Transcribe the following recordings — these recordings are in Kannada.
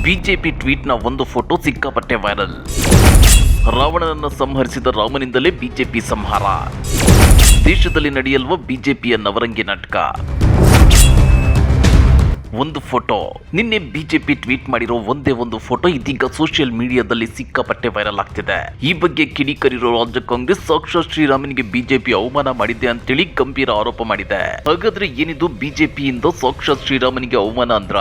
ಬಿಜೆಪಿ ಟ್ವೀಟ್ನ ಒಂದು ಫೋಟೋ ಸಿಕ್ಕಾಪಟ್ಟೆ ವೈರಲ್. ರಾವಣನನ್ನು ಸಂಹರಿಸಿದ ರಾಮನಿಂದಲೇ ಬಿಜೆಪಿ ಸಂಹಾರ. ದೇಶದಲ್ಲಿ ನಡೆಯಲ್ವ ಬಿಜೆಪಿಯ ನವರಂಗಿ ನಾಟಕ. ಒಂದು ಫೋಟೋ. ನಿನ್ನೆ ಬಿಜೆಪಿ ಟ್ವೀಟ್ ಮಾಡಿರೋ ಒಂದೇ ಒಂದು ಫೋಟೋ ಇದೀಗ ಸೋಷಿಯಲ್ ಮೀಡಿಯಾದಲ್ಲಿ ಸಿಕ್ಕಾಪಟ್ಟೆ ವೈರಲ್ ಆಗ್ತಿದೆ. ಈ ಬಗ್ಗೆ ಕಿಡಿಕರಿರೋ ರಾಜ್ಯ ಕಾಂಗ್ರೆಸ್ ಸಾಕ್ಷಾತ್ ಶ್ರೀರಾಮನಿಗೆ ಬಿಜೆಪಿ ಅವಮಾನ ಮಾಡಿದೆ ಅಂತೇಳಿ ಗಂಭೀರ ಆರೋಪ ಮಾಡಿದೆ. ಹಾಗಾದ್ರೆ ಏನಿದು ಬಿಜೆಪಿಯಿಂದ ಸಾಕ್ಷಾತ್ ಶ್ರೀರಾಮನಿಗೆ ಅವಮಾನ ಅಂದ್ರ?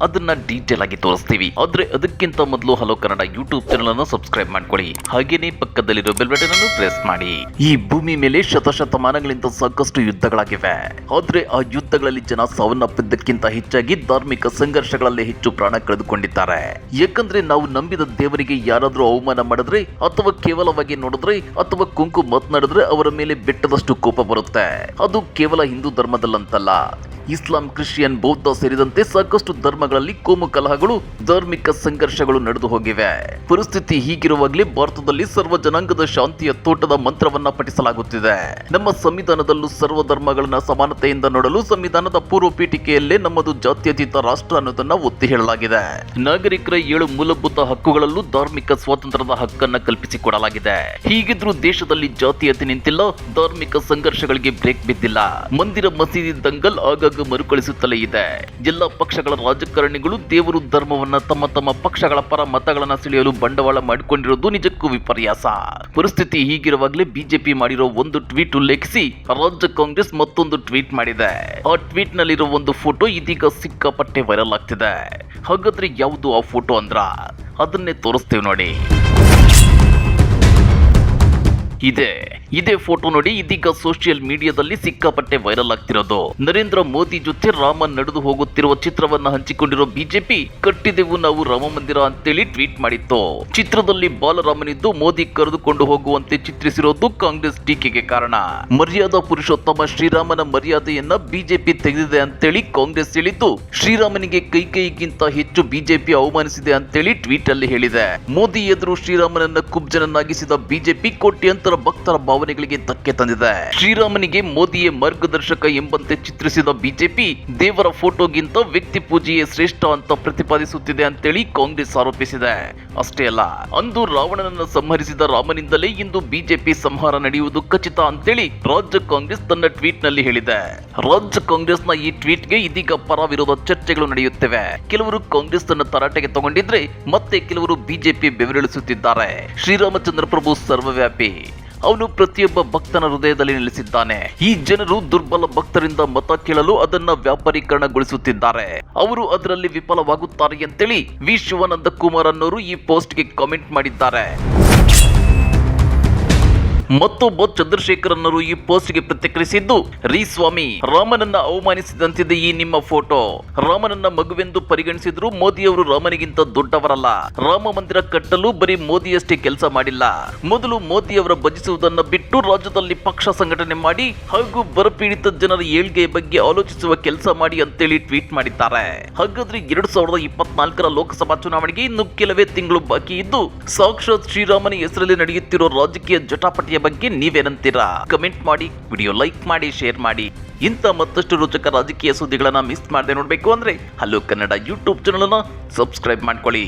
ಅದನ್ನ ಡೀಟೇಲ್ ಆಗಿ ತೋರಿಸ್ತೀವಿ. ಆದ್ರೆ ಅದಕ್ಕಿಂತ ಮೊದಲು ಹಲೋ ಕನ್ನಡ ಯೂಟ್ಯೂಬ್ ಚಾನಲ್ ಅನ್ನು ಸಬ್ಸ್ಕ್ರೈಬ್ ಮಾಡ್ಕೊಳ್ಳಿ. ಹಾಗೇನೆ ಪಕ್ಕದಲ್ಲಿರೋ ಬೆಲ್ ಬಟನ್ ಅನ್ನು ಪ್ರೆಸ್ ಮಾಡಿ. ಈ ಭೂಮಿ ಮೇಲೆ ಶತಶತಮಾನಗಳಿಂದ ಸಾಕಷ್ಟು ಯುದ್ಧಗಳಾಗಿವೆ. ಆದ್ರೆ ಆ ಯುದ್ಧಗಳಲ್ಲಿ ಜನ ಸಾವನ್ನಪ್ಪಿದ್ದಕ್ಕಿಂತ ಹೆಚ್ಚಾಗಿ ಧಾರ್ಮಿಕ ಸಂಘರ್ಷಗಳಲ್ಲಿ ಹೆಚ್ಚು ಪ್ರಾಣ ಕಳೆದುಕೊಂಡಿದ್ದಾರೆ. ಯಾಕಂದ್ರೆ ನಾವು ನಂಬಿದ ದೇವರಿಗೆ ಯಾರಾದ್ರೂ ಅವಮಾನ ಮಾಡಿದ್ರೆ ಅಥವಾ ಕೇವಲವಾಗಿ ನೋಡಿದ್ರೆ ಅಥವಾ ಕುಂಕು ಮಾತನಾಡಿದ್ರೆ ಅವರ ಮೇಲೆ ಬೆಟ್ಟದಷ್ಟು ಕೋಪ ಬರುತ್ತೆ. ಅದು ಕೇವಲ ಹಿಂದೂ ಧರ್ಮದಲ್ಲಂತಲ್ಲ, ಇಸ್ಲಾಂ, ಕ್ರಿಶ್ಚಿಯನ್, ಬೌದ್ಧ ಸೇರಿದಂತೆ ಸಾಕಷ್ಟು ಧರ್ಮಗಳಲ್ಲಿ ಕೋಮು ಕಲಹಗಳು, ಧಾರ್ಮಿಕ ಸಂಘರ್ಷಗಳು ನಡೆದು ಹೋಗಿವೆ. ಪರಿಸ್ಥಿತಿ ಹೀಗಿರುವಾಗಲೇ ಭಾರತದಲ್ಲಿ ಸರ್ವ ಜನಾಂಗದ ಶಾಂತಿಯ ತೋಟದ ಮಂತ್ರವನ್ನ ಪಠಿಸಲಾಗುತ್ತಿದೆ. ನಮ್ಮ ಸಂವಿಧಾನದಲ್ಲೂ ಸರ್ವ ಧರ್ಮಗಳನ್ನ ಸಮಾನತೆಯಿಂದ ನೋಡಲು ಸಂವಿಧಾನದ ಪೂರ್ವ ಪೀಠಿಕೆಯಲ್ಲೇ ನಮ್ಮದು ಜಾತ್ಯತೀತ ರಾಷ್ಟ್ರ ಅನ್ನೋದನ್ನ ಒತ್ತಿ ಹೇಳಲಾಗಿದೆ. ನಾಗರಿಕರ 7 ಮೂಲಭೂತ ಹಕ್ಕುಗಳಲ್ಲೂ ಧಾರ್ಮಿಕ ಸ್ವಾತಂತ್ರ್ಯದ ಹಕ್ಕನ್ನ ಕಲ್ಪಿಸಿಕೊಡಲಾಗಿದೆ. ಹೀಗಿದ್ರೂ ದೇಶದಲ್ಲಿ ಜಾತೀಯತೆ ನಿಂತಿಲ್ಲ, ಧಾರ್ಮಿಕ ಸಂಘರ್ಷಗಳಿಗೆ ಬ್ರೇಕ್ ಬಿದ್ದಿಲ್ಲ. ಮಂದಿರ ಮಸೀದಿ ದಂಗಲ್ ಆಗಾಗ ಮರುಕಳಿಸುತ್ತಲೇ ಇದೆ. ಎಲ್ಲ ಪಕ್ಷಗಳ ರಾಜಕಾರಣಿಗಳು ದೇವರು ಧರ್ಮವನ್ನ ತಮ್ಮ ತಮ್ಮ ಪಕ್ಷಗಳ ಪರ ಮತಗಳನ್ನ ಸೆಳೆಯಲು ಬಂಡವಾಳ ಮಾಡಿಕೊಂಡಿರೋದು ನಿಜಕ್ಕೂ ವಿಪರ್ಯಾಸ. ಪರಿಸ್ಥಿತಿ ಹೀಗಿರುವಾಗಲೇ ಬಿಜೆಪಿ ಮಾಡಿರೋ ಒಂದು ಟ್ವೀಟ್ ಉಲ್ಲೇಖಿಸಿ ರಾಜ್ಯ ಕಾಂಗ್ರೆಸ್ ಮತ್ತೊಂದು ಟ್ವೀಟ್ ಮಾಡಿದೆ. ಆ ಟ್ವೀಟ್ ನಲ್ಲಿರೋ ಒಂದು ಫೋಟೋ ಇದೀಗ ಸಿಕ್ಕಾಪಟ್ಟೆ ವೈರಲ್ ಆಗ್ತಿದೆ. ಹಾಗಾದ್ರೆ ಯಾವುದು ಆ ಫೋಟೋ ಅಂದ್ರ? ಅದನ್ನೇ ತೋರಿಸ್ತೇವೆ ನೋಡಿ. ಇದೇ ಫೋಟೋ ನೋಡಿ ಇದೀಗ ಸೋಷಿಯಲ್ ಮೀಡಿಯಾದಲ್ಲಿ ಸಿಕ್ಕಾಪಟ್ಟೆ ವೈರಲ್ ಆಗ್ತಿರೋದು. ನರೇಂದ್ರ ಮೋದಿ ಜೊತೆ ರಾಮ ನಡೆದು ಹೋಗುತ್ತಿರುವ ಚಿತ್ರವನ್ನ ಹಂಚಿಕೊಂಡಿರೋ ಬಿಜೆಪಿ ಕಟ್ಟಿದೆವು ನಾವು ರಾಮ ಮಂದಿರ ಅಂತೇಳಿ ಟ್ವೀಟ್ ಮಾಡಿತ್ತು. ಚಿತ್ರದಲ್ಲಿ ಬಾಲರಾಮನಿದ್ದು ಮೋದಿ ಕರೆದುಕೊಂಡು ಹೋಗುವಂತೆ ಚಿತ್ರಿಸಿರೋದು ಕಾಂಗ್ರೆಸ್ ಟೀಕೆಗೆ ಕಾರಣ. ಮರ್ಯಾದಾ ಪುರುಷೋತ್ತಮ ಶ್ರೀರಾಮನ ಮರ್ಯಾದೆಯನ್ನ ಬಿಜೆಪಿ ತೆಗೆದಿದೆ ಅಂತೇಳಿ ಕಾಂಗ್ರೆಸ್ ಹೇಳಿದ್ದು, ಶ್ರೀರಾಮನಿಗೆ ಕೈಗಿಂತ ಹೆಚ್ಚು ಬಿಜೆಪಿ ಅವಮಾನಿಸಿದೆ ಅಂತೇಳಿ ಟ್ವೀಟ್ ಅಲ್ಲಿ ಹೇಳಿದೆ. ಮೋದಿ ಎದುರು ಶ್ರೀರಾಮನನ್ನ ಕುಬ್ಜನನ್ನಾಗಿಸಿದ ಬಿಜೆಪಿ ಕೋಟ್ಯಂತರ ಭಕ್ತರ ಭಾವನೆಗಳಿಗೆ ಧಕ್ಕೆ ತಂದಿದೆ. ಶ್ರೀರಾಮನಿಗೆ ಮೋದಿಯೇ ಮಾರ್ಗದರ್ಶಕ ಎಂಬಂತೆ ಚಿತ್ರಿಸಿದ ಬಿಜೆಪಿ ದೇವರ ಫೋಟೋಗಿಂತ ವ್ಯಕ್ತಿ ಪೂಜೆಯೇ ಶ್ರೇಷ್ಠ ಅಂತ ಪ್ರತಿಪಾದಿಸುತ್ತಿದೆ ಅಂತೇಳಿ ಕಾಂಗ್ರೆಸ್ ಆರೋಪಿಸಿದೆ. ಅಷ್ಟೇ ಅಲ್ಲ, ಅಂದು ರಾವಣನನ್ನು ಸಂಹರಿಸಿದ ರಾಮನಿಂದಲೇ ಇಂದು ಬಿಜೆಪಿ ಸಂಹಾರ ನಡೆಯುವುದು ಖಚಿತ ಅಂತೇಳಿ ರಾಜ್ಯ ಕಾಂಗ್ರೆಸ್ ತನ್ನ ಟ್ವೀಟ್ ನಲ್ಲಿ ಹೇಳಿದೆ. ರಾಜ್ಯ ಕಾಂಗ್ರೆಸ್ನ ಈ ಟ್ವೀಟ್ಗೆ ಇದೀಗ ಪರ ವಿರೋಧ ಚರ್ಚೆಗಳು ನಡೆಯುತ್ತಿವೆ. ಕೆಲವರು ಕಾಂಗ್ರೆಸ್ ತನ್ನ ತರಾಟೆಗೆ ತಗೊಂಡಿದ್ರೆ ಮತ್ತೆ ಕೆಲವರು ಬಿಜೆಪಿ ಬೆವರಿಳಿಸುತ್ತಿದ್ದಾರೆ. ಶ್ರೀರಾಮಚಂದ್ರ ಪ್ರಭು ಸರ್ವವ್ಯಾಪಿ, ಅವನು ಪ್ರತಿಯೊಬ್ಬ ಭಕ್ತನ ಹೃದಯದಲ್ಲಿ ನೆಲೆಸಿದ್ದಾನೆ. ಈ ಜನರು ದುರ್ಬಲ ಭಕ್ತರಿಂದ ಮತ ಕೇಳಲು ಅದನ್ನ ವ್ಯಾಪಾರೀಕರಣಗೊಳಿಸುತ್ತಿದ್ದಾರೆ. ಅವರು ಅದರಲ್ಲಿ ವಿಫಲವಾಗುತ್ತಾರೆ ಅಂತೇಳಿ ವಿ ಶಿವಾನಂದ ಕುಮಾರ್ ಅನ್ನೋರು ಈ ಪೋಸ್ಟ್ಗೆ ಕಾಮೆಂಟ್ ಮಾಡಿದ್ದಾರೆ. ಮತ್ತೊಬ್ಬ ಚಂದ್ರಶೇಖರ್ ಅನ್ನೋರು ಈ ಪೋಸ್ಟ್ಗೆ ಪ್ರತಿಕ್ರಿಯಿಸಿದ್ದು, ರೀ ಸ್ವಾಮಿ, ರಾಮನನ್ನ ಅವಮಾನಿಸಿದಂತಿದೆ ಈ ನಿಮ್ಮ ಫೋಟೋ. ರಾಮನನ್ನ ಮಗುವೆಂದು ಪರಿಗಣಿಸಿದ್ರು ಮೋದಿಯವರು ರಾಮನಿಗಿಂತ ದೊಡ್ಡವರಲ್ಲ. ರಾಮ ಮಂದಿರ ಕಟ್ಟಲು ಬರೀ ಮೋದಿಯಷ್ಟೇ ಕೆಲಸ ಮಾಡಿಲ್ಲ. ಮೊದಲು ಮೋದಿಯವರ ಭಜಿಸುವುದನ್ನ ಬಿಟ್ಟು ರಾಜ್ಯದಲ್ಲಿ ಪಕ್ಷ ಸಂಘಟನೆ ಮಾಡಿ ಹಾಗೂ ಬರಪೀಡಿತ ಜನರ ಏಳ್ಗೆಯ ಬಗ್ಗೆ ಆಲೋಚಿಸುವ ಕೆಲಸ ಮಾಡಿ ಅಂತೇಳಿ ಟ್ವೀಟ್ ಮಾಡಿದ್ದಾರೆ. ಹಾಗಾದ್ರೆ 2024ರ ಲೋಕಸಭಾ ಚುನಾವಣೆಗೆ ಇನ್ನು ಕೆಲವೇ ತಿಂಗಳು ಬಾಕಿ ಇದ್ದು ಸಾಕ್ಷಾತ್ ಶ್ರೀರಾಮನ ಹೆಸರಲ್ಲಿ ನಡೆಯುತ್ತಿರೋ ರಾಜಕೀಯ ಜಟಾಪಟಿಯ ಬಗ್ಗೆ ನೀವೇನಂತೀರಾ? ಕಮೆಂಟ್ ಮಾಡಿ, ವಿಡಿಯೋ ಲೈಕ್ ಮಾಡಿ, ಶೇರ್ ಮಾಡಿ. ಇಂಥ ಮತ್ತಷ್ಟು ರೋಚಕ ರಾಜಕೀಯ ಸುದ್ದಿಗಳನ್ನ ಮಿಸ್ ಮಾಡದೆ ನೋಡ್ಬೇಕು ಅಂದ್ರೆ ಹಲೋ ಕನ್ನಡ ಯೂಟ್ಯೂಬ್ ಚಾನಲ್ ಅನ್ನ ಸಬ್ಸ್ಕ್ರೈಬ್ ಮಾಡ್ಕೊಳ್ಳಿ.